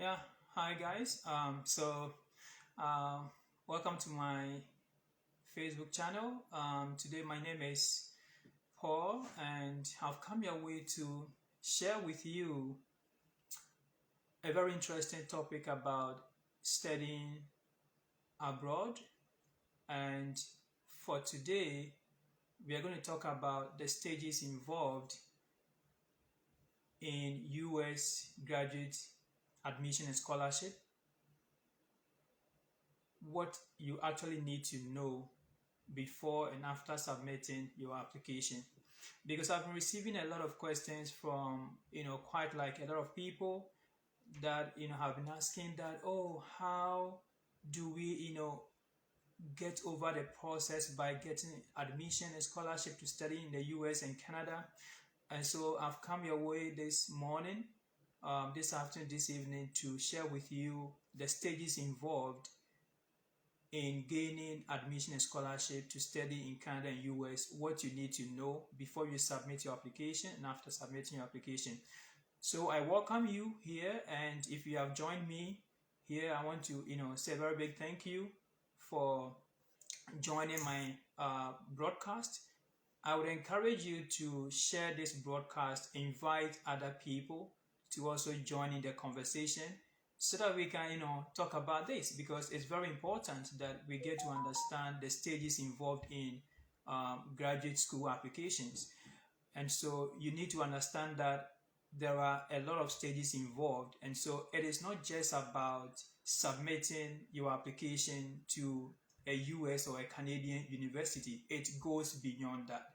Yeah, hi guys. Uh, Welcome to my Facebook channel. Today my name is Paul, and I've come your way to share with you a very interesting topic about studying abroad. And for today, we are going to talk about the stages involved in U.S. graduate admission and scholarship, what you actually need to know before and after submitting your application, because I've been receiving a lot of questions from quite like a lot of people that have been asking that, oh, how do we get over the process by getting admission and scholarship to study in the US and Canada. And so I've come your way this morning, this afternoon, this evening, to share with you the stages involved in gaining admission and scholarship to study in Canada and US, what you need to know before you submit your application and after submitting your application. So I welcome you here, and if you have joined me here, I want to say a very big thank you for joining my broadcast. I would encourage you to share this broadcast, invite other people to also join in the conversation so that we can, talk about this, because it's very important that we get to understand the stages involved in graduate school applications. And so you need to understand that there are a lot of stages involved. And so it is not just about submitting your application to a US or a Canadian university, it goes beyond that.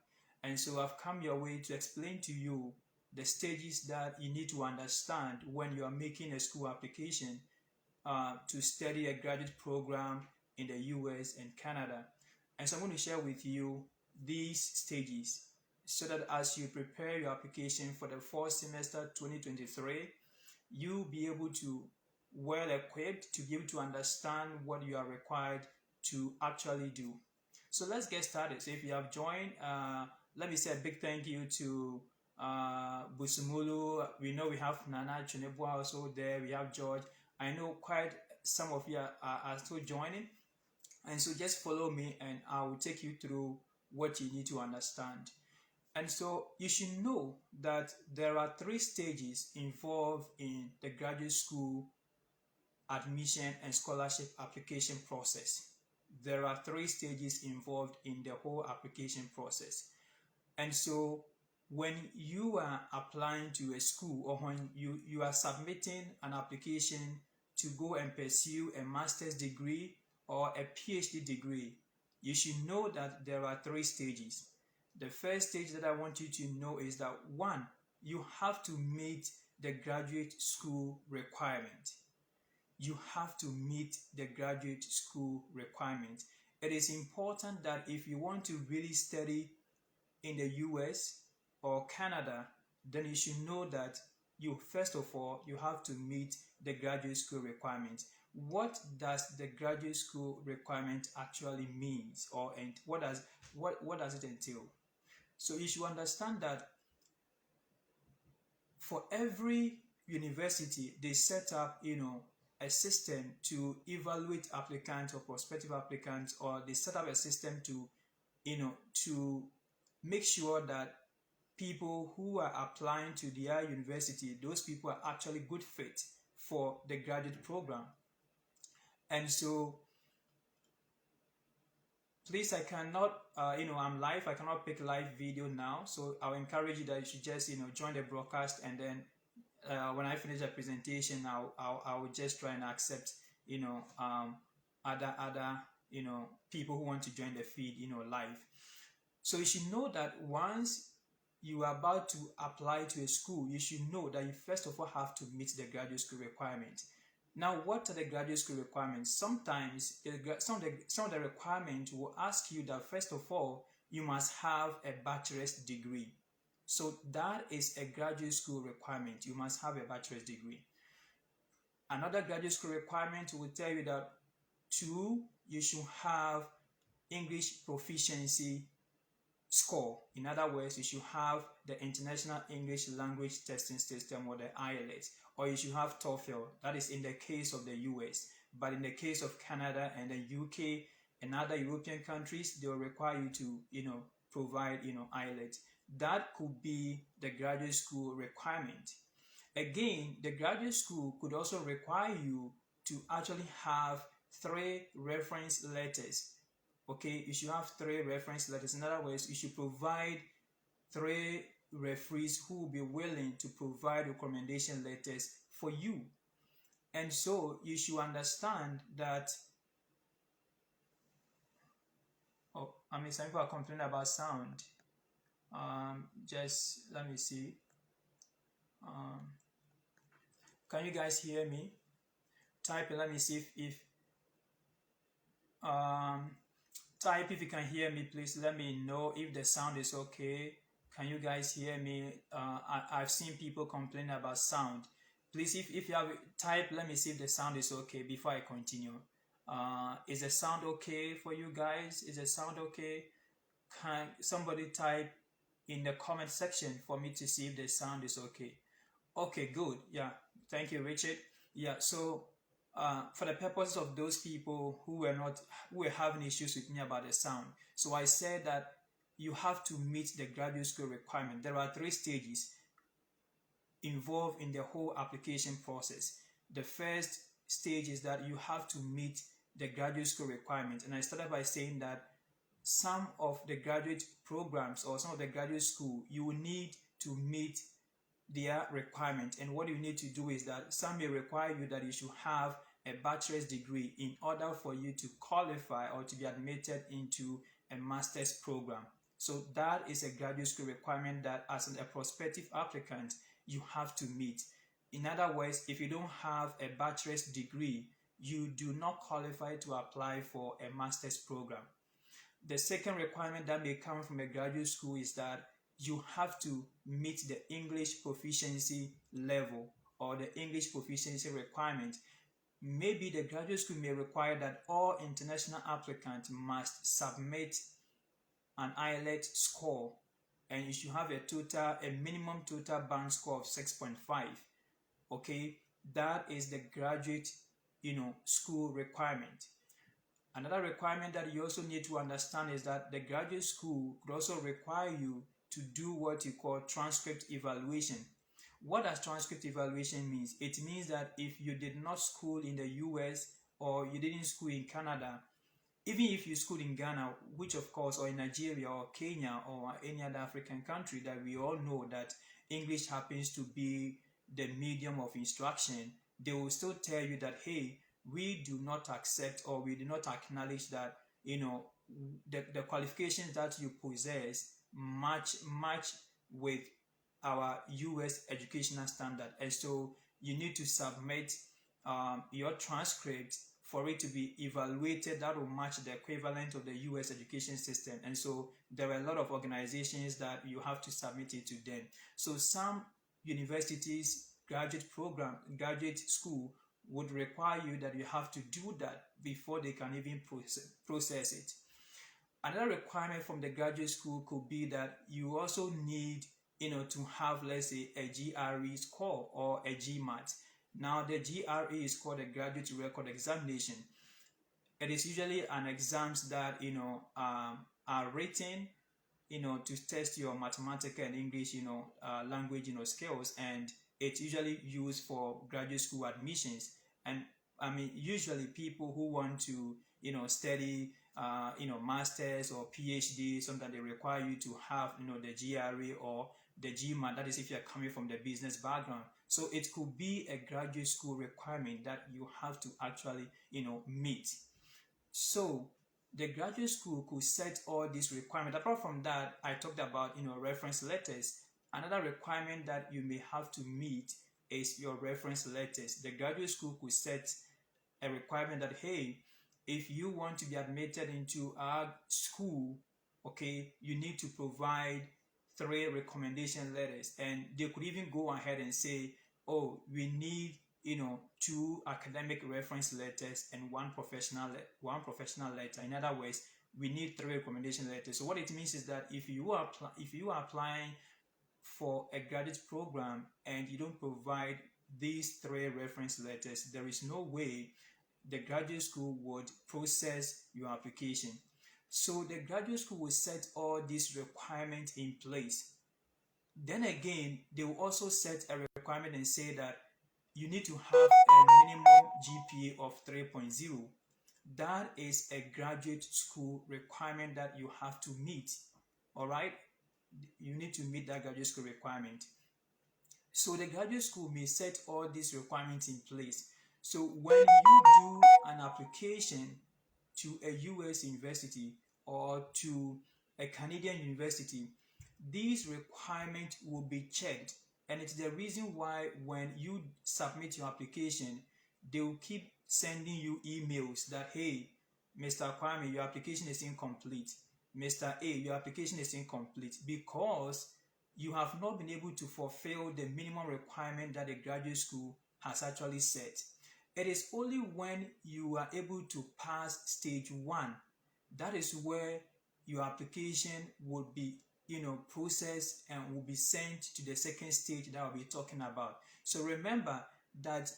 And so I've come your way to explain to you the stages that you need to understand when you are making a school application to study a graduate program in the US and Canada. And so I'm going to share with you these stages so that as you prepare your application for the fall semester 2023, you'll be able to well equipped to be able to understand what you are required to actually do. So let's get started. So if you have joined, let me say a big thank you to Busumulu. We know we have Nana Chunebua also there. We have George. I know quite some of you are still joining. And so just follow me and I will take you through what you need to understand. And so you should know that there are three stages involved in the graduate school admission and scholarship application process. There are three stages involved in the whole application process. And so when you are applying to a school, or when you are submitting an application to go and pursue a master's degree or a PhD degree, you should know that there are three stages. The first stage that I want you to know is that, one, you have to meet the graduate school requirement. You have to meet the graduate school requirement. It is important that if you want to really study in the US or Canada, then you should know that you, first of all, you have to meet the graduate school requirement. What does the graduate school requirement actually means, or and what does it entail? So you should understand that for every university, they set up, a system to evaluate applicants or prospective applicants, or they set up a system to, to make sure that people who are applying to their university, those people are actually good fit for the graduate program. And so please, I cannot, I'm live. I cannot pick live video now. So I'll encourage you that you should just, join the broadcast, and then when I finish the presentation, I'll just try and accept, other, people who want to join the feed, live. So you should know that once you are about to apply to a school, you should know that you first of all have to meet the graduate school requirement. Now, what are the graduate school requirements? Sometimes some of the requirements will ask you that first of all, you must have a bachelor's degree. So that is a graduate school requirement. You must have a bachelor's degree. Another graduate school requirement will tell you that, two, you should have English proficiency score. In other words, you should have the International English Language Testing System, or the IELTS, or you should have TOEFL. That is in the case of the US. But in the case of Canada and the UK and other European countries, they will require you to, provide, IELTS. That could be the graduate school requirement. Again, the graduate school could also require you to actually have 3 reference letters. Okay, you should have 3 reference letters. In other words, you should provide 3 referees who will be willing to provide recommendation letters for you. And so you should understand that, some people are complaining about sound. Just let me see. Can you guys hear me? Type it. Let me see if type if you can hear me. Please let me know if the sound is okay. Can you guys hear me? I've seen people complain about sound. Please, if you have type, let me see if the sound is okay before I continue. Is the sound okay for you guys? Is the sound okay? Can somebody type in the comment section for me to see if the sound is okay? Okay, good. Yeah, thank you, Richard. Yeah, so for the purposes of those people who were having issues with me about the sound, so I said that you have to meet the graduate school requirement. There are 3 stages involved in the whole application process. The first stage is that you have to meet the graduate school requirement, and I started by saying that some of the graduate programs or some of the graduate school, you will need to meet their requirement. And what you need to do is that some may require you that you should have a bachelor's degree in order for you to qualify or to be admitted into a master's program. So that is a graduate school requirement that as a prospective applicant you have to meet. In other words, if you don't have a bachelor's degree, you do not qualify to apply for a master's program. The second requirement that may come from a graduate school is that you have to meet the English proficiency level or the English proficiency requirement. Maybe the graduate school may require that all international applicants must submit an IELTS score, and you should have a minimum total band score of 6.5. Okay, that is the graduate school requirement. Another requirement that you also need to understand is that the graduate school could also require you to do what you call transcript evaluation. What does transcript evaluation mean? It means that if you did not school in the US or you didn't school in Canada, even if you school in Ghana, which of course, or in Nigeria or Kenya or any other African country that we all know that English happens to be the medium of instruction, they will still tell you that, hey, we do not accept or we do not acknowledge that the qualifications that you possess match with our US educational standard, and so you need to submit your transcript for it to be evaluated that will match the equivalent of the US education system. And so there are a lot of organizations that you have to submit it to them. So some universities, graduate school would require you that you have to do that before they can even process it. Another requirement from the graduate school could be that you also need to have, let's say, a GRE score or a GMAT. Now the GRE is called a Graduate Record Examination. It is usually an exams that are written to test your mathematical and English language skills, and it's usually used for graduate school admissions. And usually people who want to study masters or PhD, sometimes they require you to have the GRE or the GMAT. That is if you're coming from the business background. So it could be a graduate school requirement that you have to actually meet. So the graduate school could set all these requirements. Apart from that, I talked about reference letters. Another requirement that you may have to meet is your reference letters. The graduate school could set a requirement that, hey, if you want to be admitted into our school, okay, you need to provide 3 recommendation letters. And they could even go ahead and say, oh, we need 2 academic reference letters and one professional letter. In other words, we need 3 recommendation letters. So what it means is that if you are applying for a graduate program and you don't provide these 3 reference letters, there is no way the graduate school would process your application. So the graduate school will set all these requirements in place. Then again, they will also set a requirement and say that you need to have a minimum GPA of 3.0. That is a graduate school requirement that you have to meet. All right? You need to meet that graduate school requirement. So the graduate school may set all these requirements in place. So when you do an application to a US university or to a Canadian university, these requirements will be checked. And it's the reason why when you submit your application, they will keep sending you emails that, hey, Mr. Kwame, your application is incomplete. Mr. A, your application is incomplete, because you have not been able to fulfill the minimum requirement that the graduate school has actually set. It is only when you are able to pass stage 1, that is where your application would be processed and will be sent to the second stage that I'll be talking about. So remember that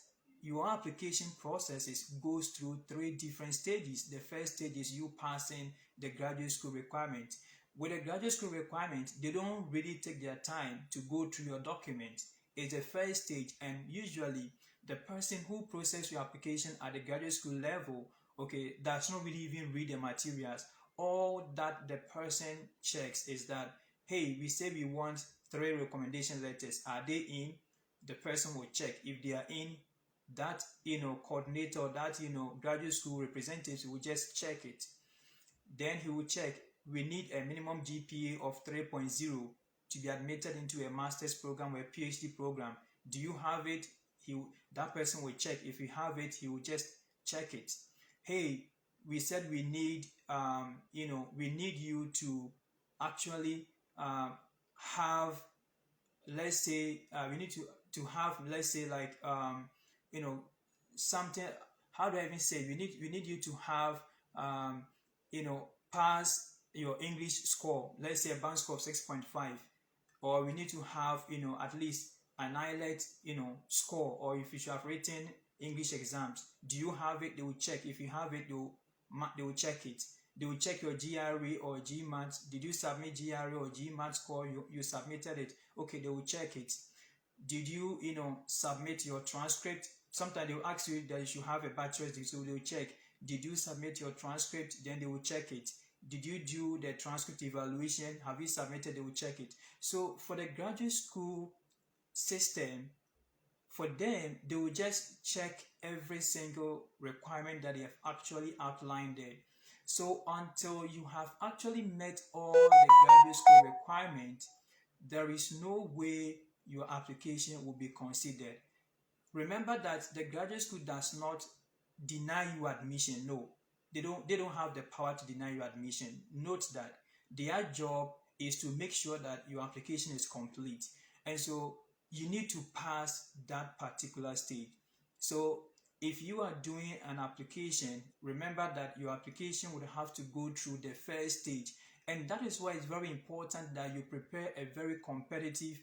your application processes goes through 3 different stages. The first stage is you passing the graduate school requirement. With the graduate school requirement, they don't really take their time to go through your document. It's the first stage, and usually the person who processes your application at the graduate school level, does not really even read the materials. All that the person checks is that, hey, we say we want 3 recommendation letters. Are they in? The person will check. If they are in, that coordinator, that graduate school representative will just check it. Then he will check, we need a minimum GPA of 3.0 to be admitted into a master's program or a PhD program. Do you have it? That person will check. If you have it, he will just check it. Hey, we said we need we need you to actually have, let's say we need to have, let's say, like something. How do I even say? We need you to have pass your English score, let's say a band score of 6.5, or we need to have at least an IELTS score, or if you should have written English exams. Do you have it? They will check. If you have it, they will check it. They will check your GRE or GMAT. Did you submit GRE or GMAT score? You submitted it. Okay, they will check it. Did you submit your transcript? Sometimes they will ask you that you should have a bachelor's degree, so they will check. Did you submit your transcript? Then they will check it. Did you do the transcript evaluation? Have you submitted? They will check it. So for the graduate school system, for them, they will just check every single requirement that they have actually outlined there. So until you have actually met all the graduate school requirements, there is no way your application will be considered. Remember that the graduate school does not deny you admission. No, they don't have the power to deny you admission. Note that their job is to make sure that your application is complete, and so you need to pass that particular stage. So if you are doing an application, remember that your application would have to go through the first stage, and that is why it's very important that you prepare a very competitive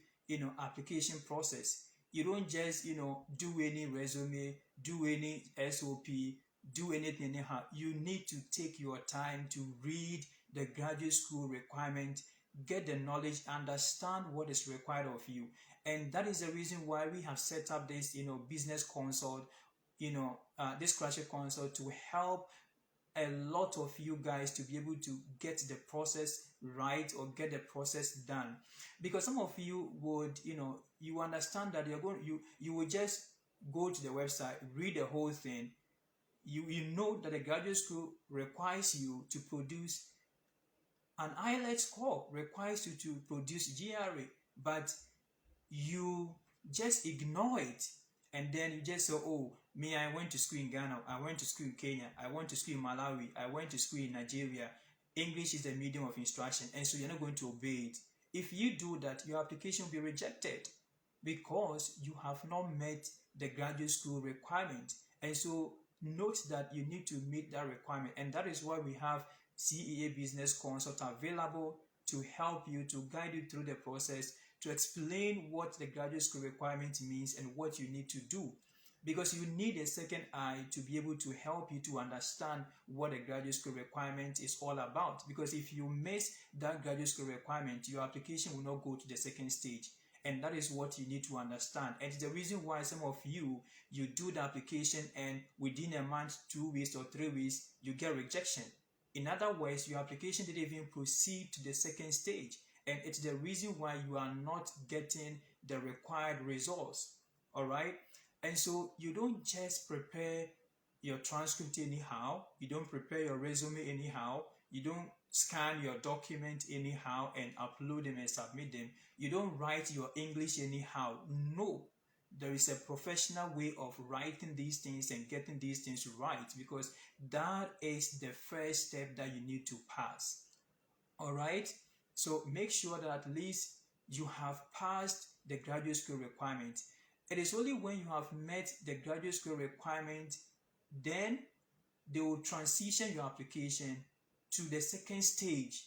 application process. You don't just do any resume, do any SOP, do anything anyhow. You need to take your time to read the graduate school requirement, get the knowledge, understand what is required of you. And that is the reason why we have set up this business consult, this graduate consult, to help a lot of you guys to be able to get the process right or get the process done. Because some of you would you understand that you will just go to the website, read the whole thing. You know that the graduate school requires you to produce an IELTS score, requires you to produce GRE, but you just ignore it, and then you just say, oh, me, I went to school in Ghana, I went to school in Kenya, I went to school in Malawi, I went to school in Nigeria. English is the medium of instruction, and so you're not going to obey it. If you do that, your application will be rejected because you have not met the graduate school requirement. And so note that you need to meet that requirement, and that is why we have CEA business consult available to help you, to guide you through the process, to explain what the graduate school requirement means and what you need to do. Because you need a second eye to be able to help you to understand what a graduate school requirement is all about. Because if you miss that graduate school requirement, your application will not go to the second stage. And that is what you need to understand. And it's the reason why some of you do the application and within a month, 2 weeks or 3 weeks, you get rejection. In other words, your application didn't even proceed to the second stage. And it's the reason why you are not getting the required results. All right. And so you don't just prepare your transcript anyhow. You don't prepare your resume anyhow. You don't scan your document anyhow and upload them and submit them. You don't write your English anyhow. No, there is a professional way of writing these things and getting these things right, because that is the first step that you need to pass. All right. So make sure that at least you have passed the graduate school requirement. It is only when you have met the graduate school requirement, then they will transition your application to the second stage.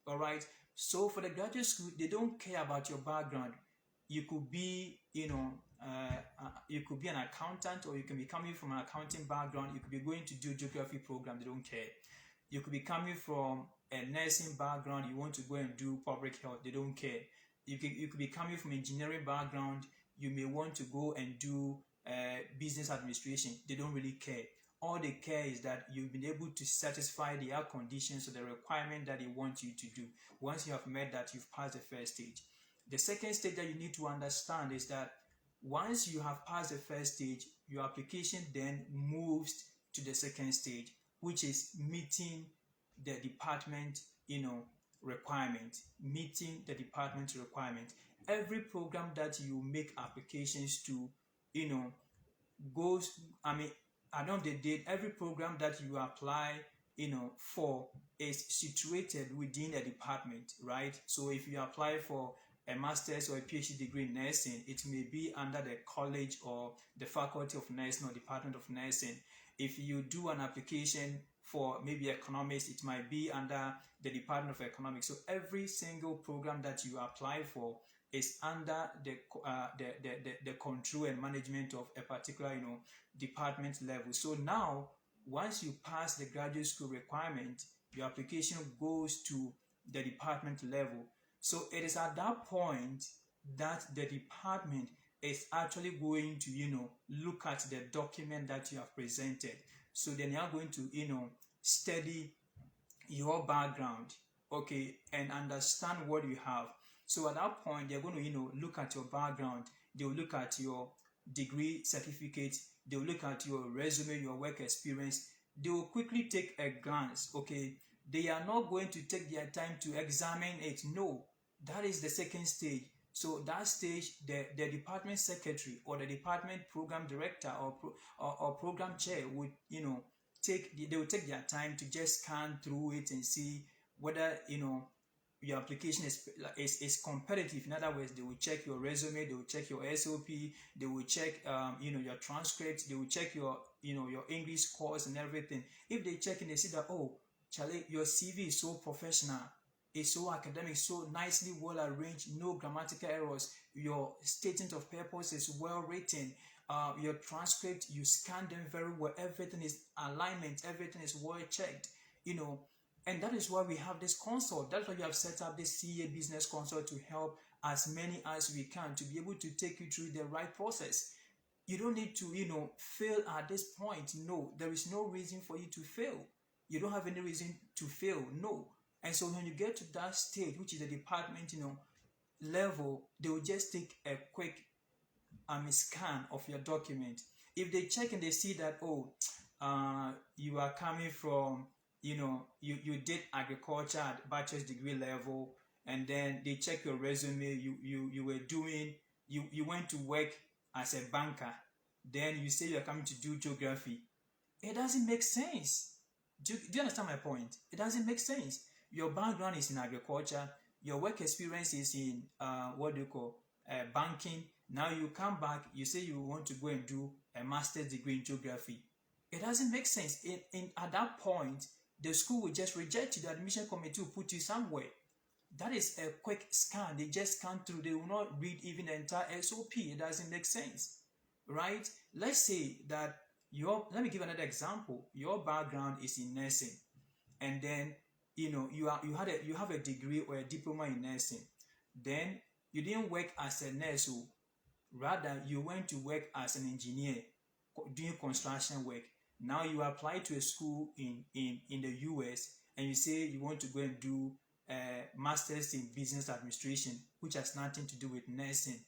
All right. So for the graduate school, they don't care about your background. You could be, you could be an accountant, or you can be coming from an accounting background. You could be going to do geography program. They don't care. You could be coming from a nursing background. You want to go and do public health. They don't care. You could be coming from engineering background. You may want to go and do business administration. They don't really care. All they care is that you've been able to satisfy the conditions or the requirement that they want you to do. Once you have met that, you've passed the first stage. The second stage that you need to understand is that once you have passed the first stage, your application then moves to the second stage, which is meeting the department, requirement. Meeting the department requirement. Every program that you make applications to, every program that you apply, for is situated within a department, right? So if you apply for a master's or a PhD degree in nursing, it may be under the college or the faculty of nursing or department of nursing. If you do an application for maybe economics, it might be under the Department of Economics. So every single program that you apply for is under the control and management of a particular department level. So now, once you pass the graduate school requirement, your application goes to the department level. So it is at that point that the department is actually going to look at the document that you have presented. So then they are going to study your background, okay, and understand what you have. So at that point, they're going to look at your background. They will look at your degree certificate. They will look at your resume, your work experience. They will quickly take a glance, okay. They are not going to take their time to examine it. No, that is the second stage. So that stage, the department secretary or the department program director or program chair would they will take their time to just scan through it and see whether your application is competitive. In other words, they will check your resume, they will check your SOP, they will check your transcript, they will check your your English course and everything. If they check and they see that, oh, Charlie, your CV is so professional, it's so academic, so nicely well arranged, no grammatical errors, your statement of purpose is well written, your transcript, you scan them very well, everything is alignment, everything is well checked, and that is why we have this consult. That's why we have set up this CEA business consult, to help as many as we can, to be able to take you through the right process. You don't need to fail at this point. No, there is no reason for you to fail. You don't have any reason to fail. No. And so when you get to that stage, which is the department level, they will just take a quick scan of your document. If they check and they see that, you are coming from you did agriculture at bachelor's degree level, and then they check your resume, you went to work as a banker, then you say you're coming to do geography. It doesn't make sense. Do you understand my point? It doesn't make sense. Your background is in agriculture, your work experience is in banking. Now you come back, you say you want to go and do a master's degree in geography. It doesn't make sense. At that point, the school will just reject you. The admission committee will put you somewhere. That is a quick scan. They just scan through. They will not read even the entire SOP. It doesn't make sense, right? Let's say that let me give another example. Your background is in nursing, and then you have a degree or a diploma in nursing. Then you didn't work as a nurse, rather you went to work as an engineer doing construction work. Now you apply to a school in the US, and you say you want to go and do a master's in business administration, which has nothing to do with nursing.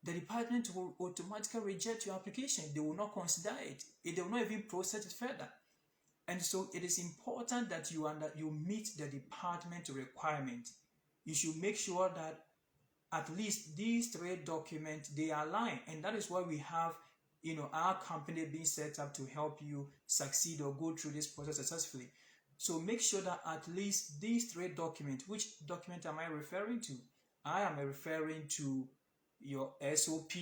The department will automatically reject your application. They will not consider it. They will not even process it further. And so it is important that you meet the department requirement. You should make sure that at least these 3 documents, they align. And that is why we have our company being set up to help you succeed or go through this process successfully. So make sure that at least these 3 documents. Which document am I referring to? I am referring to your SOP.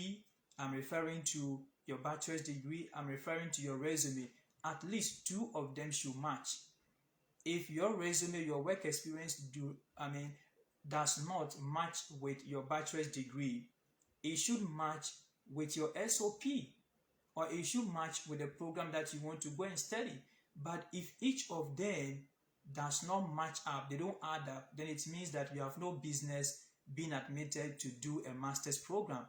I'm referring to your bachelor's degree. I'm referring to your resume. At least 2 of them should match. If your resume, your work experience does not match with your bachelor's degree, it should match with your SOP, or it should match with the program that you want to go and study. But if each of them does not match up, they don't add up, then it means that you have no business being admitted to do a master's program.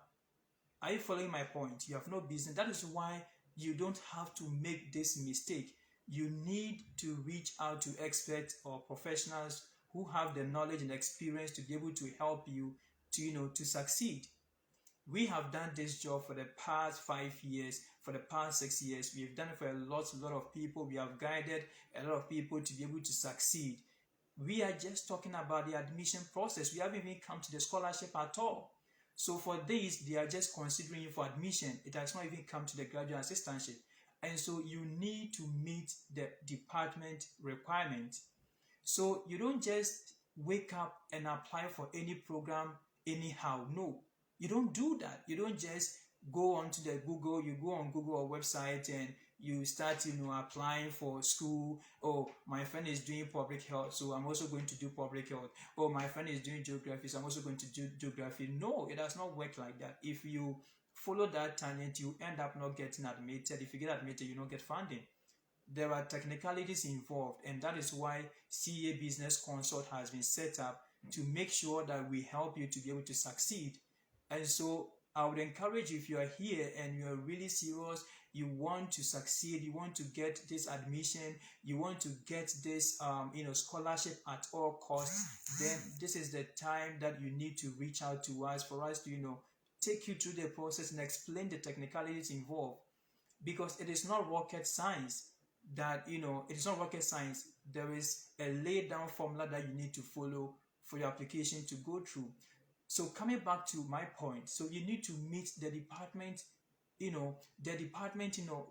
Are you following my point? You have no business. That is why you don't have to make this mistake. You need to reach out to experts or professionals who have the knowledge and experience to be able to help you to succeed. We have done this job for the past 5 years, for the past 6 years. We've done it for a lot of people. We have guided a lot of people to be able to succeed. We are just talking about the admission process. We haven't even come to the scholarship at all. So for this, they are just considering you for admission. It has not even come to the graduate assistantship. And so you need to meet the department requirements. So you don't just wake up and apply for any program anyhow. No, you don't do that. You don't just go onto the Google, you go on Google or website and you start applying for school. Oh, my friend is doing public health, so I'm also going to do public health. Oh, my friend is doing geography, so I'm also going to do geography. No, it does not work like that. If you follow that tangent, you end up not getting admitted. If you get admitted, you don't get funding. There are technicalities involved, and that is why CA Business Consult has been set up to make sure that we help you to be able to succeed. And so I would encourage you, if you are here and you are really serious, you want to succeed, you want to get this admission, you want to get this scholarship at all costs, then this is the time that you need to reach out to us for us to take you through the process and explain the technicalities involved. Because it is not rocket science. It is not rocket science. There is a laid down formula that you need to follow for your application to go through. So coming back to my point, so you need to meet the department,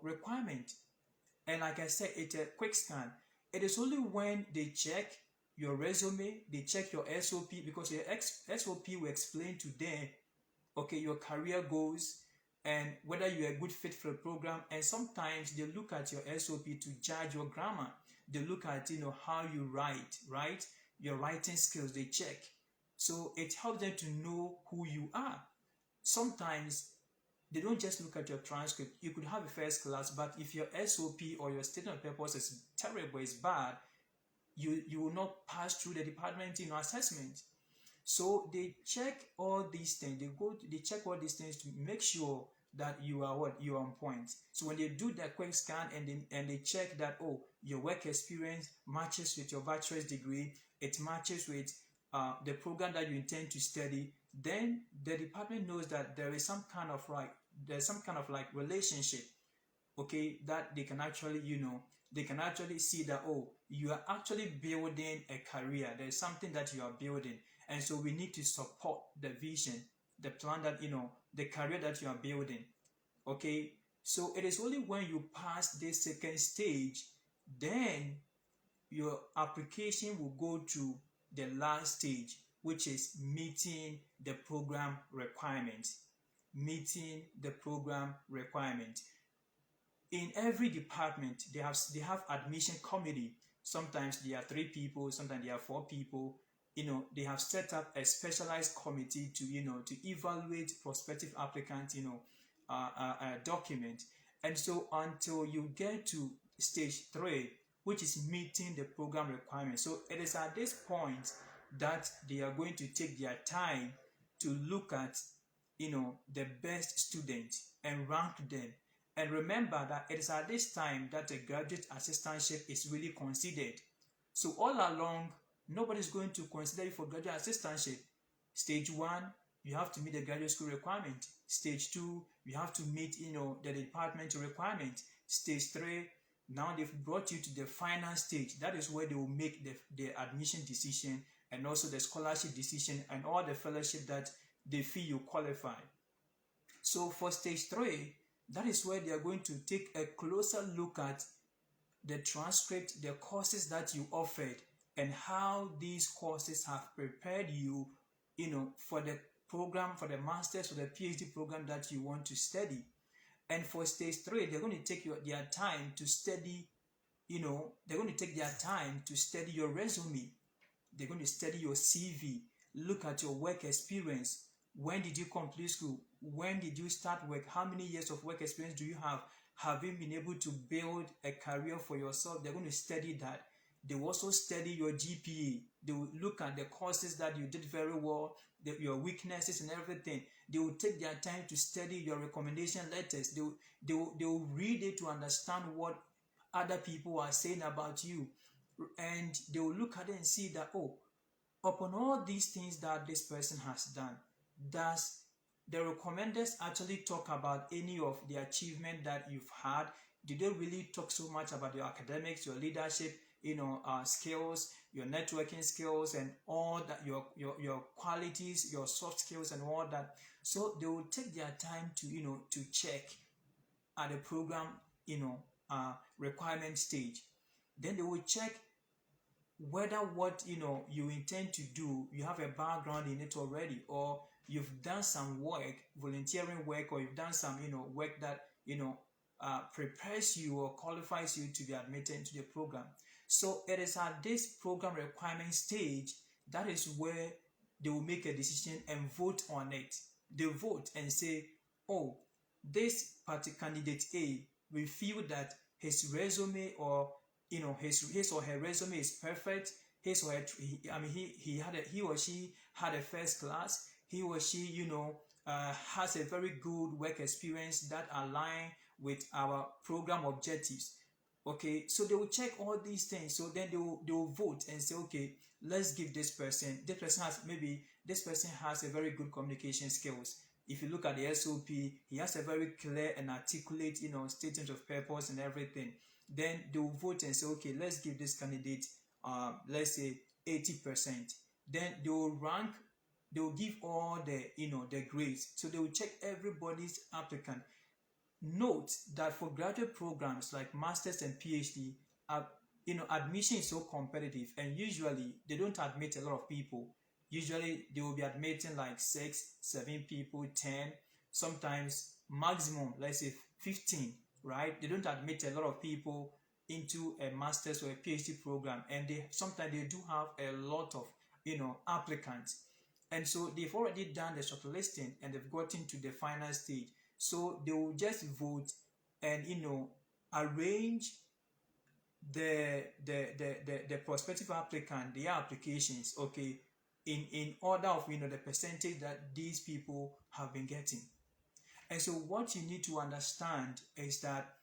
requirement. And like I said, it's a quick scan. It is only when they check your resume, they check your SOP, because your SOP will explain to them, okay, your career goals and whether you're a good fit for the program. And sometimes they look at your SOP to judge your grammar. They look at, how you write, right? Your writing skills, they check. So it helps them to know who you are. Sometimes they don't just look at your transcript. You could have a first class, but if your SOP or your statement of purpose is terrible, is bad, you will not pass through the department assessment. So they check all these things. They check all these things to make sure that you are on point. So when they do that quick scan and they check that, oh, your work experience matches with your bachelor's degree, it matches with the program that you intend to study, then the department knows that there is some kind of relationship, okay, that they can actually see that, oh, you are actually building a career. There is something that you are building, and so we need to support the vision, the plan that the career that you are building. Okay, so it is only when you pass this second stage, then your application will go to the last stage, which is meeting the program requirements. Meeting the program requirement. In every department, they have admission committee. sometimes there are 3 people, sometimes there are 4 people. They have set up a specialized committee to evaluate prospective applicants document. And so until you get to stage 3, which is meeting the program requirements, so it is at this point that they are going to take their time to look at the best students and rank them. And remember that it is at this time that a graduate assistantship is really considered. So all along, nobody's going to consider you for graduate assistantship. Stage 1, you have to meet the graduate school requirement. Stage 2, you have to meet the department requirement. Stage 3, now they've brought you to the final stage. That is where they will make the admission decision and also the scholarship decision and all the fellowship that they feel you qualify. So for stage 3, that is where they are going to take a closer look at the transcript, the courses that you offered, and how these courses have prepared you, for the program, for the master's or the PhD program that you want to study. And for stage 3, they're going to take their time to study, they're going to take their time to study your resume. They're going to study your CV, look at your work experience. When did you complete school? When did you start work? How many years of work experience do you have? Have you been able to build a career for yourself? They're going to study that. They will also study your GPA. They will look at the courses that you did very well, your weaknesses and everything. They will take their time to study your recommendation letters. They will read it to understand what other people are saying about you. And they will look at it and see that, upon all these things that this person has done, does the recommenders actually talk about any of the achievement that you've had? Did they really talk so much about your academics, your leadership, skills, your networking skills, and all that, your qualities, your soft skills, and all that? So they will take their time to check at the program requirement stage. Then they will check whether what you intend to do, you have a background in it already, or you've done some work, volunteering work, or you've done some work that prepares you or qualifies you to be admitted into the program. So it is at this program requirement stage that is where they will make a decision and vote on it. They vote and say, this particular candidate A, we feel that his resume or his or her resume is perfect. His or her, he or she had a first class. He or she, has a very good work experience that align with our program objectives. Okay, so they will check all these things. So then they will vote and say, okay, let's give this person. This person has a very good communication skills. If you look at the SOP, he has a very clear and articulate, statement of purpose and everything. Then they will vote and say, okay, let's give this candidate, let's say 80%. Then they will rank. They will give all the grades. So they will check everybody's applicant. Note that for graduate programs like masters and PhD, admission is so competitive, and usually they don't admit a lot of people. Usually they will be admitting like 6, 7 people, 10, sometimes maximum, let's say 15, right? They don't admit a lot of people into a master's or a PhD program, and sometimes they do have a lot of applicants. And so they've already done the shortlisting and they've gotten to the final stage. So they will just vote and arrange the prospective applicant, their applications, okay, in order of the percentage that these people have been getting. And so what you need to understand is that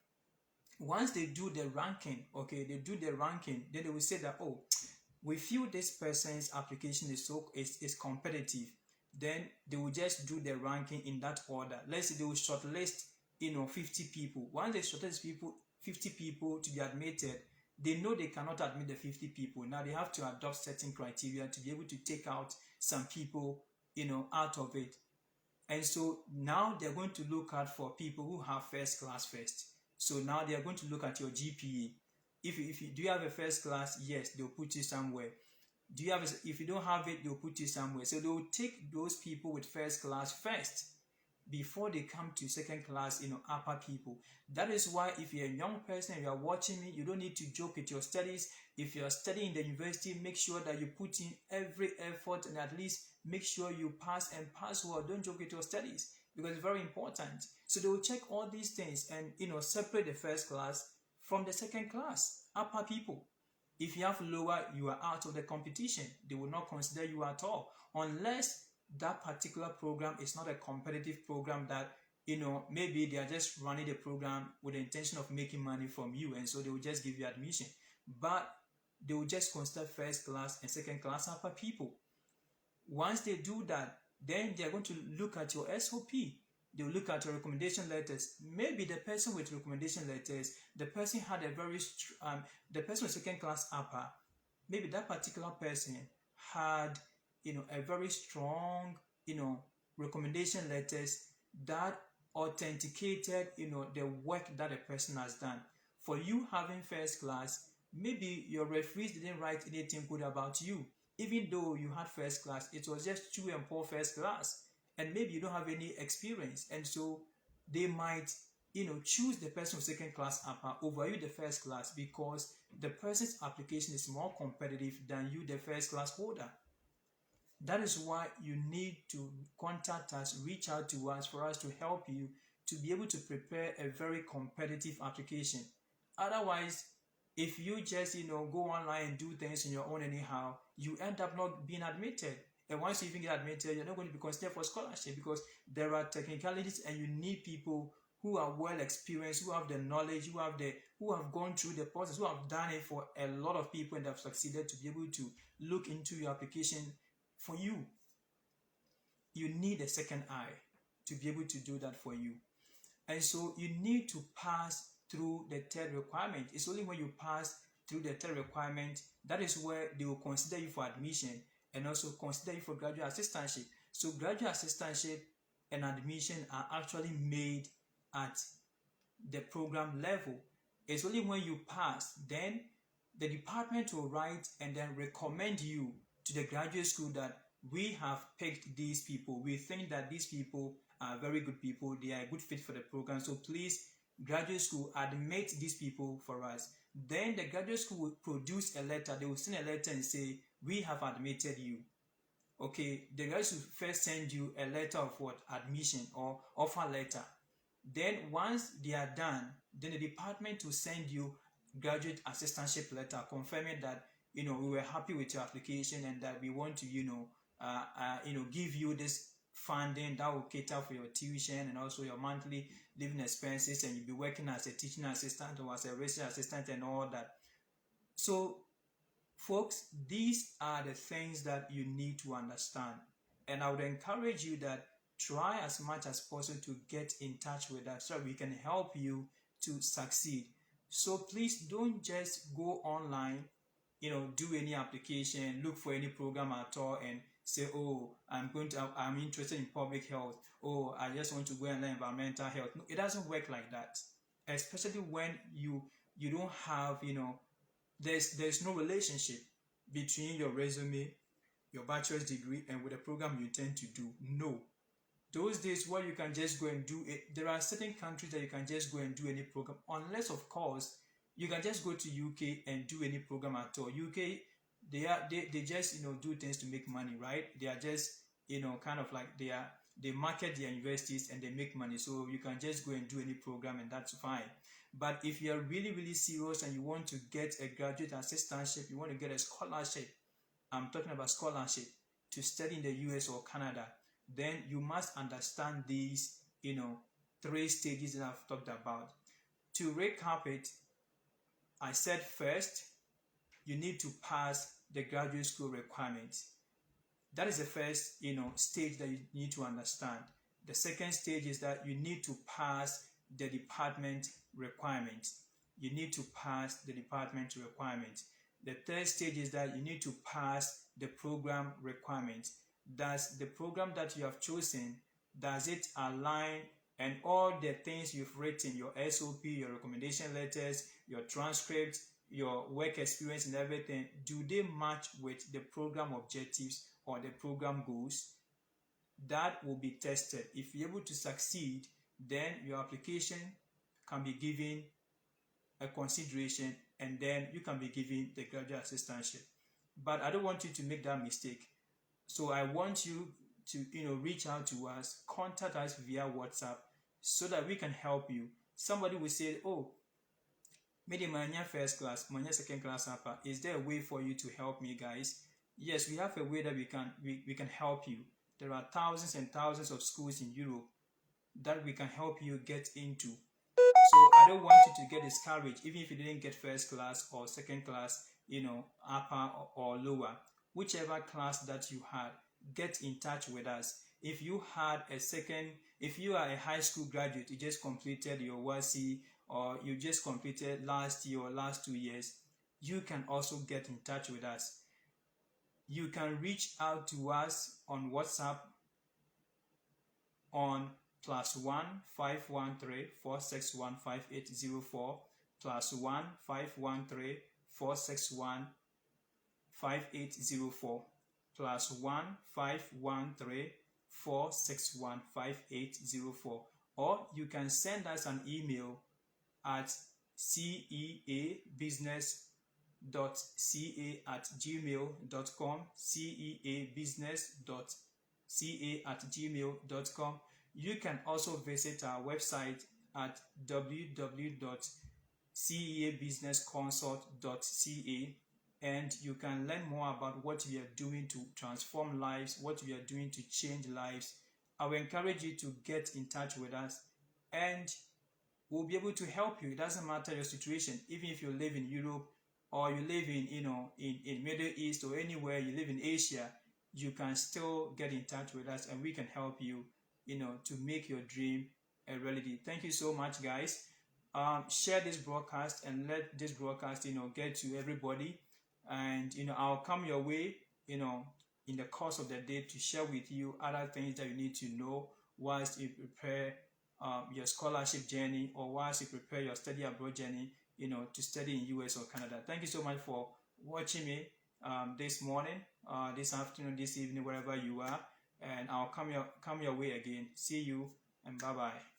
once they do the ranking, then they will say that, we feel this person's application is competitive. Then they will just do the ranking in that order. Let's say they will shortlist 50 people. Once they shortlist 50 people to be admitted, they know they cannot admit the 50 people. Now they have to adopt certain criteria to be able to take out some people out of it. And so now they're going to look out for people who have first class first. So now they are going to look at your GPA. If you do you have a first class, yes, they'll put you somewhere. If you don't have it, they'll put you somewhere. So they'll take those people with first class first. before they come to second class, upper people. That is why if you're a young person and you are watching me, you don't need to joke with your studies. If you're studying in the university, make sure that you put in every effort and at least make sure you pass and pass well. Don't joke with your studies because it's very important. So they will check all these things and separate the first class from the second class, upper people. If you have lower, you are out of the competition. They will not consider you at all unless that particular program is not a competitive program that maybe they are just running the program with the intention of making money from you, and so they will just give you admission. But they will just consider first class and second class upper people. Once they do that, then they are going to look at your SOP. They will look at your recommendation letters. Maybe the person with recommendation letters, the person had a very the person with second class upper, maybe that particular person had a very strong recommendation letters that authenticated the work that a person has done. For you having first class, maybe your referees didn't write anything good about you. Even though you had first class, it was just true and poor first class, and maybe you don't have any experience, and so they might choose the person with second class upper over you, the first class, because the person's application is more competitive than you, the first class holder. That is why you need to contact us, reach out to us for us to help you to be able to prepare a very competitive application. Otherwise, if you just go online and do things on your own anyhow, you end up not being admitted. And once you even get admitted, you're not going to be considered for scholarship because there are technicalities and you need people who are well experienced, who have the knowledge, who have gone through the process, who have done it for a lot of people and have succeeded to be able to look into your application for you. You need a second eye to be able to do that for you. And so you need to pass through the third requirement. It's only when you pass through the third requirement that is where they will consider you for admission and also consider you for graduate assistantship. So graduate assistantship and admission are actually made at the program level. It's only when you pass, then the department will write and then recommend you to the graduate school that we have picked these people. We think that these people are very good people. They are a good fit for the program. So please, graduate school, admit these people for us. Then the graduate school will produce a letter. They will send a letter and say, we have admitted you. Okay, the graduate school first send you a letter of what? Admission or offer letter. Then once they are done, then the department will send you graduate assistantship letter confirming that we were happy with your application and that we want to give you this funding that will cater for your tuition and also your monthly living expenses, and you'll be working as a teaching assistant or as a research assistant and all that. So folks, these are the things that you need to understand, and I would encourage you that try as much as possible to get in touch with us so we can help you to succeed. So please don't just go online, do any application, look for any program at all and say, oh, I'm interested in public health. Oh, I just want to go and learn environmental health. No, it doesn't work like that. Especially when you don't have, there's no relationship between your resume, your bachelor's degree, and with the program you intend to do. No. Those days where you can just go and do it, there are certain countries that you can just go and do any program, unless of course you can just go to UK and do any program at all. UK, they just do things to make money, right? They are just kind of like they market their universities and they make money, so you can just go and do any program and that's fine. But if you are really, really serious and you want to get a graduate assistantship, you want to get a scholarship, I'm talking about scholarship to study in the US or Canada, then you must understand these, 3 stages that I've talked about. To recap it, I said first, you need to pass the graduate school requirements. That is the first, stage that you need to understand. The second stage is that you need to pass the department requirements. You need to pass the department requirements. The third stage is that you need to pass the program requirements. Does the program that you have chosen, does it align, and all the things you've written, your SOP, your recommendation letters, your transcripts, your work experience and everything, do they match with the program objectives or the program goals? that will be tested. If you're able to succeed, then your application can be given a consideration, and then you can be given the graduate assistantship. But I don't want you to make that mistake. So I want you to reach out to us, contact us via WhatsApp, so that we can help you. Somebody will say, oh, maybe my first class, my second class upper. Is there a way for you to help me, guys? Yes, we have a way that we can help you. There are thousands and thousands of schools in Europe that we can help you get into. So I don't want you to get discouraged, even if you didn't get first class or second class, upper or lower. Whichever class that you had, get in touch with us. If you are a high school graduate, you just completed your WASSCE, or you just completed last year or last 2 years, you can also get in touch with us. You can reach out to us on WhatsApp on +1 513 461 5804, +1 513 461 5804, +1 513 461 5804, or you can send us an email at ceabusiness.ca@gmail.com, ceabusiness.ca@gmail.com. You can also visit our website at www.ceabusinessconsult.ca, and you can learn more about what we are doing to transform lives, what we are doing to change lives. I will encourage you to get in touch with us, and we'll be able to help you. It doesn't matter your situation, even if you live in Europe, or you live in in Middle East, or anywhere you live in Asia, you can still get in touch with us, and we can help you to make your dream a reality. Thank you so much, guys. Share this broadcast and let this broadcast get to everybody, and I'll come your way in the course of the day to share with you other things that you need to know whilst you prepare your scholarship journey, or whilst you prepare your study abroad journey, to study in US or Canada. Thank you so much for watching me this morning, this afternoon, this evening, wherever you are, and I'll come your way again. See you, and bye-bye.